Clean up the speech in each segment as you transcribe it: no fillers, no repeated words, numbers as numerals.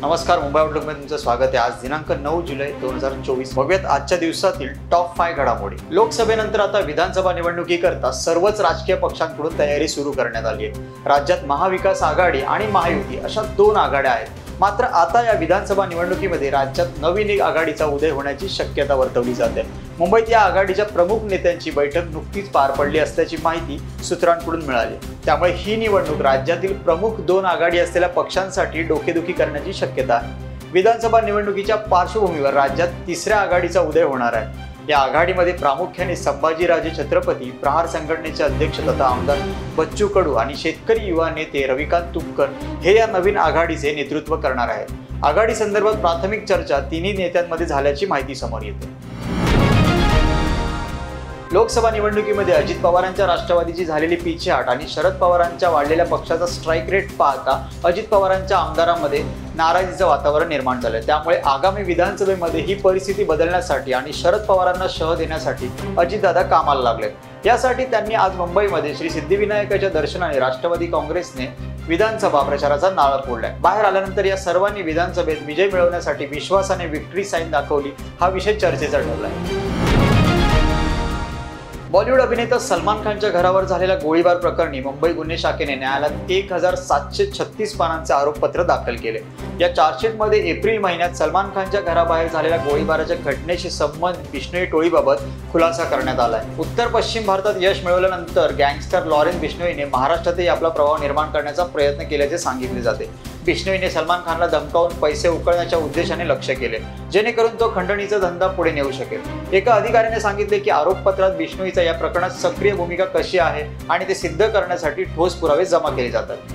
नमस्कार, मुंबई आउटलुकमध्ये तुमचं स्वागत आहे। आज दिनांक 9 जुलै 2024। बघूयात आजच्या दिवसातील टॉप 5 घडामोडी। लोकसभेनंतर आता विधानसभा निवडणुकीकरता सर्वच राजकीय पक्षांकडून तयारी सुरू करण्यात आली आहे। राज्यात महाविकास आघाडी आणि महायुती अशा 2 आघाड्या आहेत। मात्र आता या विधानसभा निवडणुकीमध्ये राज्यात नवीन एक आघाडीचा उदय होण्याची शक्यता वर्तवली जाते। मुंबईत या आघाडीच्या प्रमुख नेत्यांची बैठक नुकतीच पार पडली असल्याची माहिती सूत्रांकडून मिळाली। त्यामुळे ही निवडणूक राज्यातील प्रमुख 2 आघाडी असलेल्या पक्षांसाठी डोकेदुखी करण्याची शक्यता आहे। विधानसभा निवडणुकीच्या पार्श्वभूमीवर राज्यात तिसऱ्या आघाडीचा उदय होणार आहे। या आघाडीमध्ये प्रामुख्याने संभाजीराजे छत्रपती प्रहार संघटनेचे अध्यक्ष तथा आमदार बच्चू कडू आणि शेतकरी युवा नेते रविकांत तुपकर हे या नवीन आघाडीचे नेतृत्व करणार आहेत। आघाडी संदर्भात प्राथमिक चर्चा तिन्ही नेत्यांमध्ये झाल्याची माहिती समोर येते। लोकसभा निवडणुकीमध्ये अजित पवारांच्या राष्ट्रवादीची झालेली पीछेहाट आणि शरद पवारांच्या वाढलेल्या पक्षाचा स्ट्राईक रेट पाहता अजित पवारांच्या आमदारांमध्ये नाराजीचं वातावरण निर्माण झालंय। त्यामुळे आगामी विधानसभेमध्ये ही परिस्थिती बदलण्यासाठी आणि शरद पवारांना शह देण्यासाठी अजितदादा कामाला लागलेत। यासाठी त्यांनी आज मुंबईमध्ये श्री सिद्धिविनायकाच्या दर्शनाने राष्ट्रवादी काँग्रेसने विधानसभा प्रचाराचा नारळ फोडलाय। बाहेर आल्यानंतर या सर्वांनी विधानसभेत विजय मिळवण्यासाठी विश्वासाने विक्ट्री साईन दाखवली। हा विषय चर्चेचा ठरलाय। बॉलिवूड अभिनेता सलमान खानच्या घरावर झालेल्या गोळीबार प्रकरणी मुंबई गुन्हे शाखेने न्यायालयात 1736 पानांचे आरोपपत्र दाखल केले। या चार्जशीटमध्ये एप्रिल महिन्यात सलमान खानच्या घराबाहेर झालेल्या गोळीबाराच्या घटनेशी संबंधित बिश्नोई टोळीबाबत खुलासा करण्यात आलाय। उत्तर पश्चिम भारतात यश मिळवल्यानंतर गँगस्टर लॉरेन्स बिश्नोईने महाराष्ट्रातही आपला प्रभाव निर्माण करण्याचा प्रयत्न केल्याचे सांगितले जाते। बिश्नोईने सलमान खानला धमकावून पैसे उकळण्याच्या उद्देशाने लक्ष्य केले, जेणेकरून तो खंडणीचा धंदा पुढे नेऊ शकेल। एका अधिकाऱ्याने सांगितले की आरोपपत्रात बिश्नोईचा या प्रकरणात सक्रिय भूमिका कशी आहे आणि ते सिद्ध करण्यासाठी ठोस पुरावे जमा केले जातात।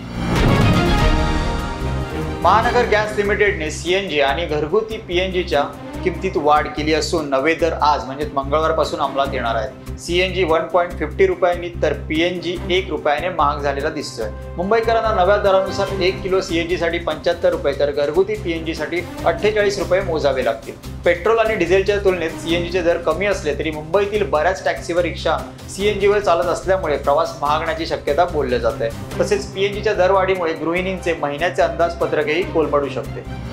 महानगर गॅस लिमिटेडने सीएनजी आणि घरगुती पीएनजीच्या किमतीत वाढ केली असून नवे दर आज म्हणजे मंगळवारपासून अंमलात येणार आहेत। सीएनजी 1.50 रुपयांनी तर पीएनजी 1 रुपयाने महाग झालेला दिसतोय। मुंबईकरांना नव्या दरानुसार 1 किलो सीएनजी साठी 75 रुपये तर घरगुती पीएनजी साठी 48 रुपये मोजावे लागतील। पेट्रोल आणि डिझेलच्या तुलनेत सीएनजीचे दर कमी असले तरी मुंबईतील बऱ्याच टॅक्सी व रिक्षा सीएनजीवर चालत असल्यामुळे प्रवास महागण्याची शक्यता बोलली जाते। तसेच पीएनजीच्या दरवाढीमुळे गृहिणींचे महिन्याचे अंदाजपत्रकही कोलमडू शकते।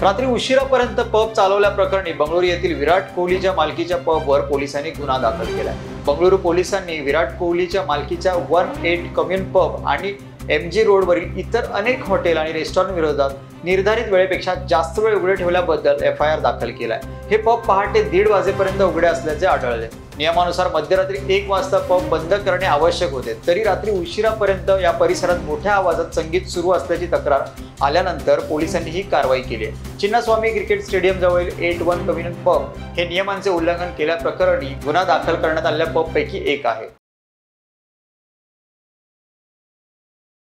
रात्री उशिरापर्यंत पब चालवल्याप्रकरणी बंगळुरू येथील विराट कोहलीच्या मालकीच्या पबवर पोलिसांनी गुन्हा दाखल केला। बंगळुरू पोलिसांनी विराट कोहलीच्या मालकीच्या 18 कम्युन पब आणि एमजी रोडवरील इतर अनेक हॉटेल आणि रेस्टॉरंट विरोधात निर्धारित वेळेपेक्षा जास्त वेळ उघडे ठेवल्याबद्दल एफआयआर दाखल केलाय। हे पब पहाटे 1:30 वाजेपर्यंत उघडे असल्याचे आढळले। नियमानुसार मध्यरात्री 1 वाजता पब बंद करणे आवश्यक होते, तरी रात्री उशिरापर्यंत या परिसरात मोठ्या आवाजात संगीत सुरू असल्याची तक्रार आल्यानंतर पोलिसांनी ही कारवाई केली आहे। चिन्नास्वामी क्रिकेट स्टेडियम जवळील 81 कम्युन पब हे नियमांचे उल्लंघन केल्याप्रकरणी गुन्हा दाखल करण्यात आलेल्या पबपैकी एक आहे।